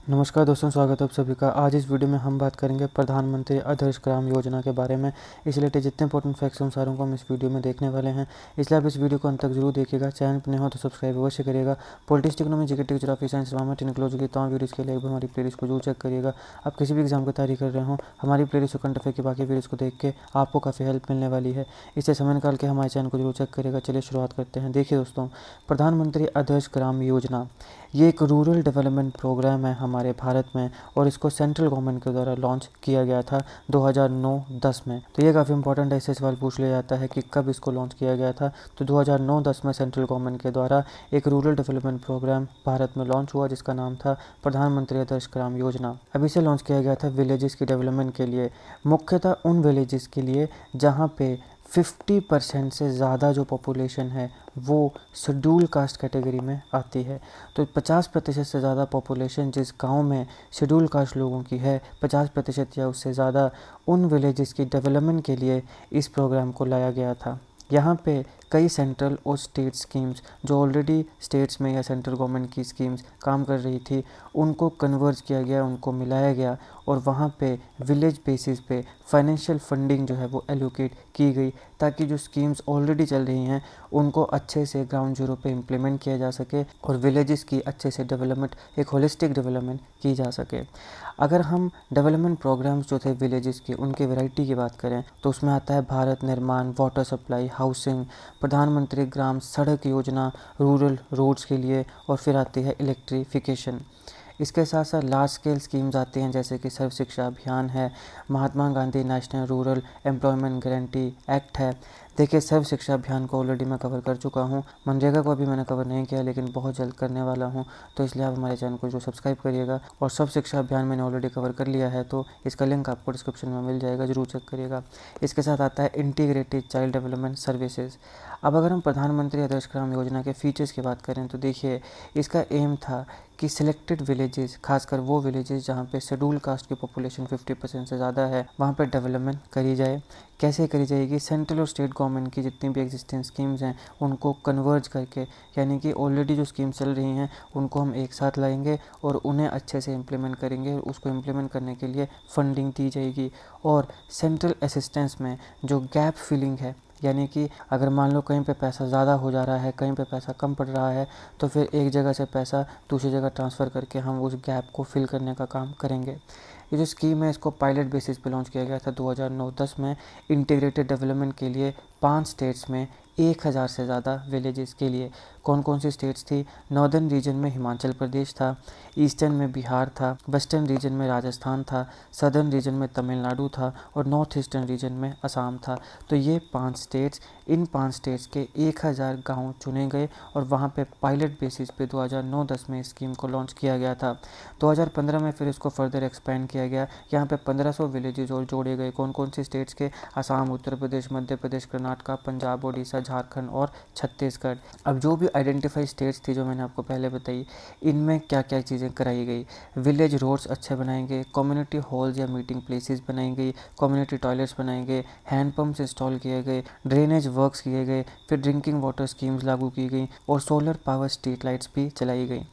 नमस्कार दोस्तों, स्वागत है आप सभी का। आज इस वीडियो में हम बात करेंगे प्रधानमंत्री आदर्श ग्राम योजना के बारे में। इस रिलेटेड जितने इंपॉर्टेंट फैक्ट्स उन सारों को हम इस वीडियो में देखने वाले हैं, इसलिए आप इस वीडियो को अंत तक जरूर देखिएगा। चैनल पर नए हो तो सब्सक्राइब अवश्य करिएगा। Politics, economy, GK, geography, science, environment, technology की तमाम वीडियोज़ के लिए एक बार हमारी प्लेलिस्ट को जरूर चेक करिएगा। आप किसी भी एग्जाम की तैयारी कर रहे हो, हमारी प्लेलिस्ट और करंट अफेयर की बाकी वीडियोज़ को देख के आपको काफ़ी हेल्प मिलने वाली है। इससे समय निकाल के हमारे चैनल को जरूर चेक करिएगा। चलिए शुरुआत करते हैं। देखिए दोस्तों, प्रधानमंत्री आदर्श ग्राम योजना ये एक रूरल डेवलपमेंट प्रोग्राम है हमारे भारत में, और इसको सेंट्रल गवर्नमेंट के द्वारा लॉन्च किया गया था 2009-10 में। तो ये काफ़ी इंपॉर्टेंट है, इससे सवाल पूछ लिया जाता है कि कब इसको लॉन्च किया गया था। तो 2009-10 में सेंट्रल गवर्नमेंट के द्वारा एक रूरल डेवलपमेंट प्रोग्राम भारत में लॉन्च हुआ, जिसका नाम था प्रधानमंत्री आदर्श ग्राम योजना। अब इसे लॉन्च किया गया था विलेजेस की डेवलपमेंट के लिए, मुख्यतः उन विलेजेस के लिए जहाँ पे 50% से ज़्यादा जो पॉपुलेशन है वो शेड्यूल कास्ट कैटेगरी में आती है। तो 50% से ज़्यादा पॉपुलेशन जिस गांव में शेड्यूल कास्ट लोगों की है, 50% या उससे ज़्यादा, उन विलेजेस की डेवलपमेंट के लिए इस प्रोग्राम को लाया गया था। यहाँ पे कई सेंट्रल और स्टेट स्कीम्स जो ऑलरेडी स्टेट्स में या सेंट्रल गवर्नमेंट की स्कीम्स काम कर रही थी, उनको कन्वर्ज किया गया, उनको मिलाया गया, और वहाँ पे विलेज बेसिस पे फाइनेंशियल फंडिंग जो है वो एलोकेट की गई, ताकि जो स्कीम्स ऑलरेडी चल रही हैं उनको अच्छे से ग्राउंड जीरो पे इम्प्लीमेंट किया जा सके और विलेजेस की अच्छे से डेवलपमेंट, एक होलिस्टिक डेवलपमेंट की जा सके। अगर हम डेवलपमेंट प्रोग्राम्स जो थे विलेजेस की, उनके वैरायटी की बात करें तो उसमें आता है भारत निर्माण, वाटर सप्लाई, हाउसिंग, प्रधानमंत्री ग्राम सड़क योजना रूरल रोड्स के लिए, और फिर आती है इलेक्ट्रिफिकेशन। इसके साथ साथ लार्ज स्केल स्कीम्स आती हैं, जैसे कि सर्व शिक्षा अभियान है, Mahatma Gandhi national rural employment guarantee act है। देखिए, सर्व शिक्षा अभियान को ऑलरेडी मैं कवर कर चुका हूँ, मनरेगा को अभी मैंने कवर नहीं किया, लेकिन बहुत जल्द करने वाला हूँ। तो इसलिए आप हमारे चैनल को जो सब्सक्राइब करिएगा। और सर्व शिक्षा अभियान मैंने ऑलरेडी कवर कर लिया है, तो इसका लिंक आपको डिस्क्रिप्शन में मिल जाएगा, जरूर चेक करिएगा। इसके साथ आता है इंटीग्रेटेड चाइल्ड डेवलपमेंट सर्विसेज। अब अगर हम प्रधानमंत्री आदर्श ग्राम योजना के फीचर्स की बात करें तो देखिए, इसका एम था कि सिलेक्टेड विलेजेस, खासकर वो विलेजेस जहाँ पे शेड्यूल कास्ट की पॉपुलेशन 50% से ज़्यादा है, वहाँ पे डेवलपमेंट करी जाए। कैसे करी जाएगी? सेंट्रल और स्टेट गवर्नमेंट की जितनी भी एग्जिस्टिंग स्कीम्स हैं उनको कन्वर्ज करके, यानी कि ऑलरेडी जो स्कीम्स चल रही हैं उनको हम एक साथ लाएंगे और उन्हें अच्छे से इम्प्लीमेंट करेंगे। उसको इम्प्लीमेंट करने के लिए फंडिंग दी जाएगी। और सेंट्रल असिस्टेंस में जो गैप फिलिंग है, यानी कि अगर मान लो कहीं पे पैसा ज़्यादा हो जा रहा है, कहीं पे पैसा कम पड़ रहा है, तो फिर एक जगह से पैसा दूसरी जगह ट्रांसफ़र करके हम उस गैप को फिल करने का काम करेंगे। ये जो स्कीम है, इसको पायलट बेसिस पे लॉन्च किया गया था 2009-10 में, इंटीग्रेटेड डेवलपमेंट के लिए 5 स्टेट्स में 1000 से ज़्यादा विलेजेस के लिए। कौन कौन सी स्टेट्स थी? नॉर्दर्न रीजन में हिमाचल प्रदेश था, ईस्टर्न में बिहार था, वेस्टर्न रीजन में राजस्थान था, सदर्न रीजन में तमिलनाडु था, और नॉर्थ ईस्टर्न रीजन में असम था। तो ये 5 स्टेट्स, इन 5 स्टेट्स के 1000 गांव चुने गए और वहाँ पे पायलट बेसिस पे 2009-10 में इस स्कीम को लॉन्च किया गया था। 2015 में फिर इसको फर्दर एक्सपेंड किया गया। यहाँ पे 1500 विलेजेस और जोड़े गए। कौन कौन सी स्टेट्स के? असम, उत्तर प्रदेश, मध्य प्रदेश, कर्नाटक, पंजाब, उड़ीसा, झारखंड और छत्तीसगढ़। अब जो भी आइडेंटिफाई स्टेट्स थी जो मैंने आपको पहले बताई, इनमें क्या क्या चीज़ें कराई गई? विलेज रोड्स अच्छे बनाएंगे, कम्युनिटी हॉल्स या मीटिंग प्लेसेस बनाई गई, कम्युनिटी टॉयलेट्स बनाए गए, हैंडपम्प्स इंस्टॉल किए गए, ड्रेनेज वर्क्स किए गए, फिर ड्रिंकिंग वाटर स्कीम्स लागू की गई, और सोलर पावर स्ट्रीट लाइट्स भी चलाई गई।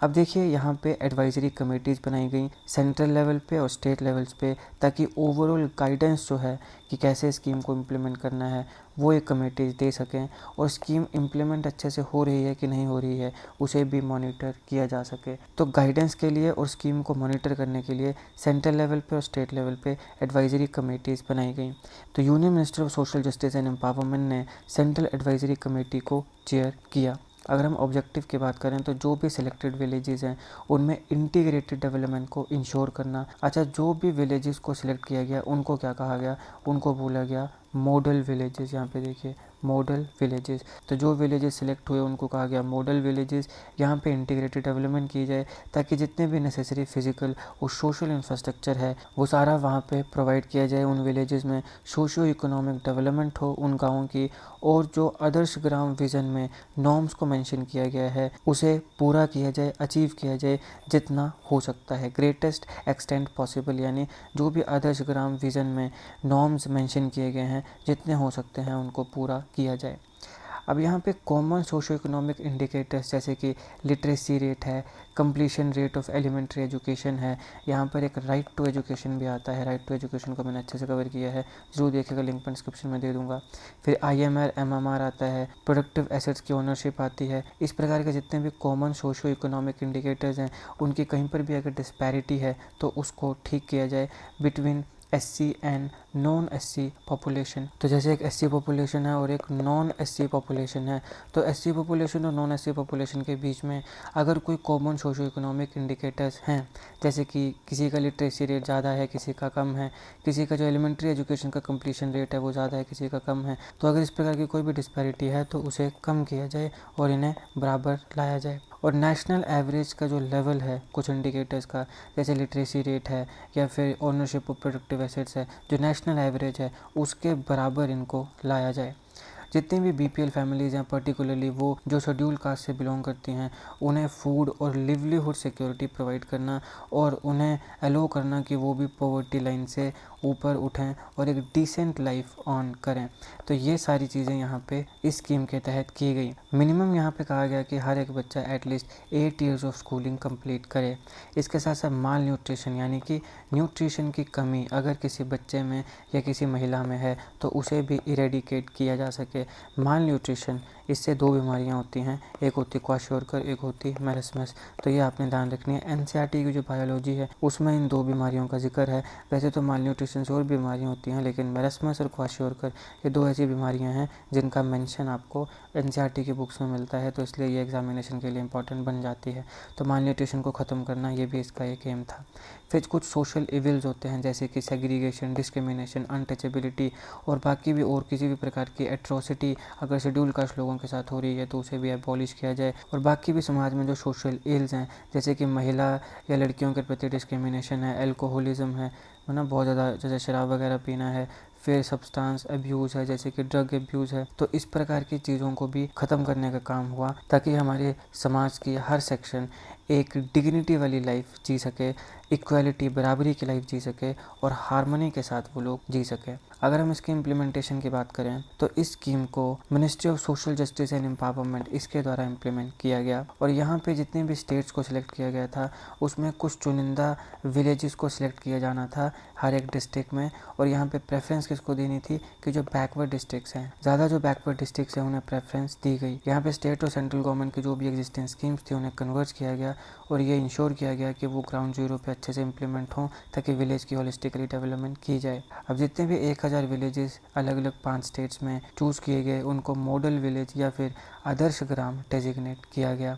अब देखिए, यहाँ पे एडवाइजरी कमेटीज़ बनाई गई सेंट्रल लेवल पे और स्टेट लेवल्स पे, ताकि ओवरऑल गाइडेंस जो है कि कैसे स्कीम को इम्प्लीमेंट करना है वो एक कमेटीज़ दे सकें, और स्कीम इम्प्लीमेंट अच्छे से हो रही है कि नहीं हो रही है उसे भी मॉनिटर किया जा सके। तो गाइडेंस के लिए और स्कीम को मॉनिटर करने के लिए सेंट्रल लेवल पे और स्टेट लेवल पे एडवाइजरी कमेटीज़ बनाई गई। तो union minister of social justice and empowerment ने सेंट्रल एडवाइजरी कमेटी को चेयर किया। अगर हम ऑब्जेक्टिव की बात करें तो जो भी सिलेक्टेड विलेजेस हैं उनमें इंटीग्रेटेड डेवलपमेंट को इंश्योर करना। अच्छा, जो भी विलेजेस को सिलेक्ट किया गया उनको क्या कहा गया? उनको बोला गया मॉडल विलेजेस। यहाँ पे देखिए, मॉडल विलेजेस। तो जो विलेजेस सिलेक्ट हुए उनको कहा गया मॉडल विलेजेस। यहाँ पे इंटीग्रेटेड डेवलपमेंट की जाए, ताकि जितने भी नेसेसरी फिजिकल और सोशल इंफ्रास्ट्रक्चर है वो सारा वहाँ पे प्रोवाइड किया जाए उन विलेजेस में। सोशियो इकोनॉमिक डेवलपमेंट हो उन गाँवों की, और जो आदर्श ग्राम विज़न में नॉर्म्स को मेंशन किया गया है उसे पूरा किया जाए, अचीव किया जाए जितना हो सकता है, ग्रेटेस्ट एक्सटेंट पॉसिबल। यानी जो भी आदर्श ग्राम विज़न में नॉर्म्स मेंशन किए गए हैं, जितने हो सकते हैं उनको पूरा किया जाए। अब यहाँ पे कॉमन सोशो इकोनॉमिक इंडिकेटर्स जैसे कि लिटरेसी रेट है, completion rate of elementary education है, यहाँ पर एक राइट टू एजुकेशन भी आता है। राइट टू एजुकेशन को मैंने अच्छे से कवर किया है, जरूर देखिएगा, लिंक पर डिस्क्रिप्शन में दे दूंगा। फिर IMR MMR आता है, प्रोडक्टिव एसेट्स की ओनरशिप आती है। इस प्रकार के जितने भी कॉमन सोशो इकोनॉमिक इंडिकेटर्स हैं उनकी कहीं पर भी अगर डिस्पैरिटी है तो उसको ठीक किया जाए between SC and non SC population. तो जैसे एक SC पॉपुलेशन है और एक नॉन SC पॉपुलेशन है, तो SC पॉपुलेशन और नॉन SC पॉपुलेशन के बीच में अगर कोई कॉमन सोशो इकोनॉमिक इंडिकेटर्स हैं, जैसे कि किसी का लिटरेसी रेट ज़्यादा है, किसी का कम है, किसी का जो एलिमेंट्री एजुकेशन का कंप्लीशन रेट है वो ज़्यादा है, किसी का कम है, तो अगर इस प्रकार की कोई भी डिस्पैरिटी है तो उसे कम किया जाए और इन्हें बराबर लाया जाए। और नेशनल एवरेज का जो लेवल है कुछ इंडिकेटर्स का, जैसे लिटरेसी रेट है या फिर ओनरशिप ऑफ प्रोडक्टिव एसेट्स है, जो नेशनल एवरेज है उसके बराबर इनको लाया जाए। जितनी भी BPL फैमिलीज़ हैं, पर्टिकुलरली वो जो शेड्यूल कास्ट से बिलोंग करती हैं, उन्हें फूड और लिवलीहुड सिक्योरिटी प्रोवाइड करना और उन्हें अलो करना कि वो भी पॉवर्टी लाइन से ऊपर उठें और एक डिसेंट लाइफ ऑन करें। तो ये सारी चीज़ें यहाँ पे इस स्कीम के तहत की गई। मिनिमम यहाँ पे कहा गया कि हर एक बच्चा at least 8 years of schooling complete करे। इसके साथ साथ माल न्यूट्रिशन यानी कि न्यूट्रिशन की कमी अगर किसी बच्चे में या किसी महिला में है तो उसे भी इरेडिकेट किया जा सके। माल न्यूट्रिशन, इससे 2 बीमारियां होती हैं, एक होती क्वाशियोरकर, एक होती मैरस्मस। तो ये आपने ध्यान रखनी है। NCERT की जो बायोलॉजी है उसमें इन 2 बीमारियों का जिक्र है। वैसे तो माल न्यूट्रिशन से और बीमारियां होती हैं, लेकिन मैरस्मस और क्वाशियोरकर ये 2 ऐसी बीमारियां हैं जिनका मेंशन आपको NCERT की बुक्स में मिलता है, तो इसलिए ये एग्जामिनेशन के लिए इंपॉर्टेंट बन जाती है। तो माल न्यूट्रिशन को ख़त्म करना ये भी इसका एक एम था। फिर कुछ सोशल इविल्स होते हैं जैसे कि सेग्रीगेशन, डिस्क्रिमिनेशन, अनटचेबिलिटी और बाकी भी और किसी भी प्रकार की एट्रोसिटी अगर शेड्यूल कास्ट लोगों के साथ हो रही है तो उसे भी एबॉलिश किया जाए। और बाकी भी समाज में जो सोशल इल्स हैं जैसे कि महिला या लड़कियों के प्रति डिस्क्रिमिनेशन है, एल्कोहलिज्म है ना, बहुत ज़्यादा जैसे शराब वगैरह पीना है, फिर सब्सटेंस अब्यूज़ है जैसे कि ड्रग अब्यूज़ है, तो इस प्रकार की चीज़ों को भी ख़त्म करने का काम हुआ ताकि हमारे समाज की हर सेक्शन एक डिग्निटी वाली लाइफ जी सके, इक्वालिटी बराबरी की लाइफ जी सके और हार्मनी के साथ वो लोग जी सके। अगर हम इसके इम्प्लीमेंटेशन की बात करें तो इस स्कीम को ministry of social justice and empowerment इसके द्वारा इम्प्लीमेंट किया गया। और यहाँ पे जितने भी स्टेट्स को सिलेक्ट किया गया था उसमें कुछ चुनिंदा विलेजेस को सिलेक्ट किया जाना था हर एक डिस्ट्रिक्ट में। और यहाँ पे प्रेफरेंस किसको देनी थी कि जो बैकवर्ड डिस्ट्रिक्ट्स हैं, ज़्यादा जो बैकवर्ड डिस्ट्रिक्ट्स हैं उन्हें प्रेफरेंस दी गई। यहाँ पे स्टेट और सेंट्रल गवर्नमेंट की जो भी एग्जिस्टिंग स्कीम्स थी उन्हें कन्वर्ट किया गया और ये इंश्योर किया गया कि वो ग्राउंड जीरो पे अच्छे से इम्प्लीमेंट हों ताकि विलेज की होलिस्टिकली डेवलपमेंट की जाए। अब जितने भी 1000 विलेजेस अलग अलग 5 स्टेट्स में चूज़ किए गए उनको मॉडल विलेज या फिर आदर्श ग्राम डेजिग्नेट किया गया।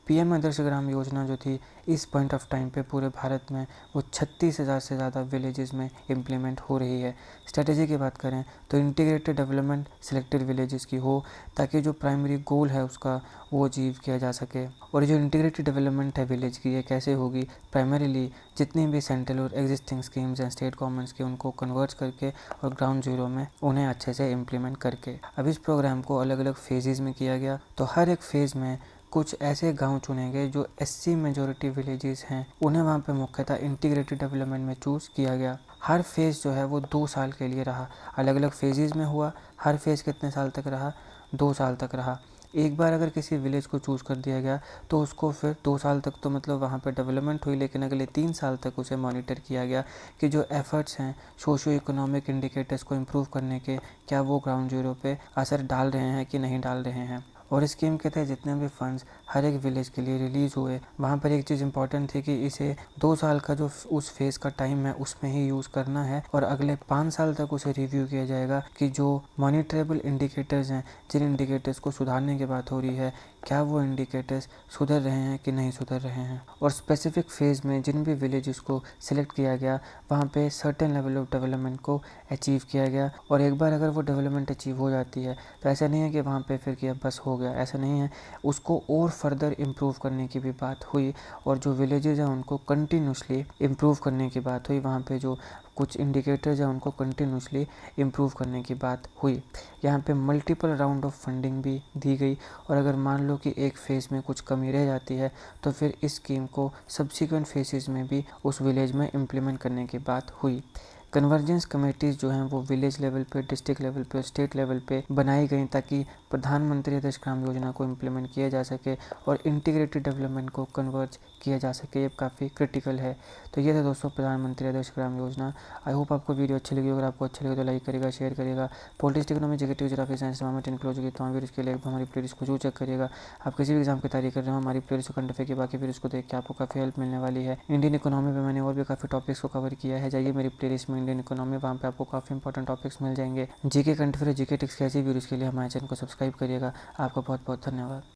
PM आदर्श ग्राम योजना जो थी इस पॉइंट ऑफ टाइम पे पूरे भारत में वो 36,000 से ज़्यादा विलेजेस में इम्प्लीमेंट हो रही है। स्ट्रेटेजी की बात करें तो इंटीग्रेटेड डेवलपमेंट सिलेक्टेड विलेजेस की हो ताकि जो प्राइमरी गोल है उसका वो अचीव किया जा सके। और जो इंटीग्रेटेड डेवलपमेंट है विलेज की ये कैसे होगी, प्राइमरीली जितनी भी सेंट्रल और एग्जिस्टिंग स्कीम्स हैं स्टेट गवर्नमेंट्स की उनको कन्वर्ट करके और ग्राउंड जीरो में उन्हें अच्छे से इम्प्लीमेंट करके। अब इस प्रोग्राम को अलग अलग फेजेज़ में किया गया, तो हर एक फेज़ में कुछ ऐसे गांव चुने गए जो SC मेजॉरिटी विलेजेस हैं, उन्हें वहाँ पे मुख्यतः इंटीग्रेटेड डेवलपमेंट में चूज़ किया गया। हर फेज़ जो है वो 2 साल के लिए रहा, अलग अलग फेजेज़ में हुआ। हर फेज़ कितने साल तक रहा, 2 साल तक रहा। एक बार अगर किसी विलेज को चूज़ कर दिया गया तो उसको फिर 2 साल तक तो मतलब वहाँ पे डेवलपमेंट हुई, लेकिन अगले 3 साल तक उसे मॉनिटर किया गया कि जो एफर्ट्स हैं सोशियो इकोनॉमिक इंडिकेटर्स को इम्प्रूव करने के, क्या वो ग्राउंड जीरो पे असर डाल रहे हैं कि नहीं डाल रहे हैं। और स्कीम के तहत जितने भी फंड्स हर एक विलेज के लिए रिलीज़ हुए, वहाँ पर एक चीज़ इंपॉर्टेंट थी कि इसे 2 साल का जो उस फेज़ का टाइम है उसमें ही यूज़ करना है और अगले 5 साल तक उसे रिव्यू किया जाएगा कि जो मॉनिटरेबल इंडिकेटर्स हैं, जिन इंडिकेटर्स को सुधारने की बात हो रही है, क्या वो इंडिकेटर्स सुधर रहे हैं कि नहीं सुधर रहे हैं। और स्पेसिफिक फेज़ में जिन भी विलेजेस को सिलेक्ट किया गया वहाँ पे सर्टेन लेवल ऑफ डेवलपमेंट को अचीव किया गया। और एक बार अगर वो डेवलपमेंट अचीव हो जाती है तो ऐसा नहीं है कि वहाँ पे फिर किया बस हो गया, ऐसा नहीं है, उसको और फर्दर इम्प्रूव करने की भी बात हुई। और जो विलेजेस हैं उनको कंटिन्यूसली इम्प्रूव करने की बात हुई, वहाँ पे जो कुछ इंडिकेटर्स हैं उनको कंटिन्यूसली इम्प्रूव करने की बात हुई। यहाँ पे मल्टीपल राउंड ऑफ फंडिंग भी दी गई और अगर मान लो कि एक फ़ेज़ में कुछ कमी रह जाती है तो फिर इस स्कीम को सब्सिक्वेंट फेसेस में भी उस विलेज में इम्प्लीमेंट करने की बात हुई। कन्वर्जेंस कमेटीज़ जो हैं वो विलेज लेवल पे, डिस्ट्रिक्ट लेवल पे, स्टेट लेवल पे बनाई गई ताकि प्रधानमंत्री आदर्श ग्राम योजना को इम्प्लीमेंट किया जा सके और इंटीग्रेटेड डेवलपमेंट को कन्वर्ज किया जा सके। ये काफ़ी क्रिटिकल है। तो ये था दोस्तों प्रधानमंत्री आदर्श ग्राम योजना। आई होप आपको वीडियो अच्छी लगी। अगर आपको अच्छा लगे तो लाइक करिएगा, शेयर करिएगा। Politics, economy, GK, geography, science में 10 क्लोज होगी तो वीडियो के लिए हमारी प्लेलिस्ट को जरूर चेक करिएगा। आप किसी भी एग्जाम की तैयारी कर रहे हो, हमारी प्लेलिस्ट को कंटेक्ट की बाकी वीडियोस को देख के आपको काफ़ी हेल्प मिलने वाली है। इंडियन इकोनॉमी पे मैंने और भी काफ़ी टॉपिक्स को कवर किया है। जाइए मेरी प्लेलिस्ट में इंडियन इकोनॉमी, वहाँ पे आपको काफ़ी इंपॉर्टेंट टॉपिक्स मिल जाएंगे। जीके कंटेंट, जीके टिक्स, ऐसी वीडियोस के लिए हमारे चैनल को सब्सक्राइब करिएगा। आपका बहुत बहुत धन्यवाद।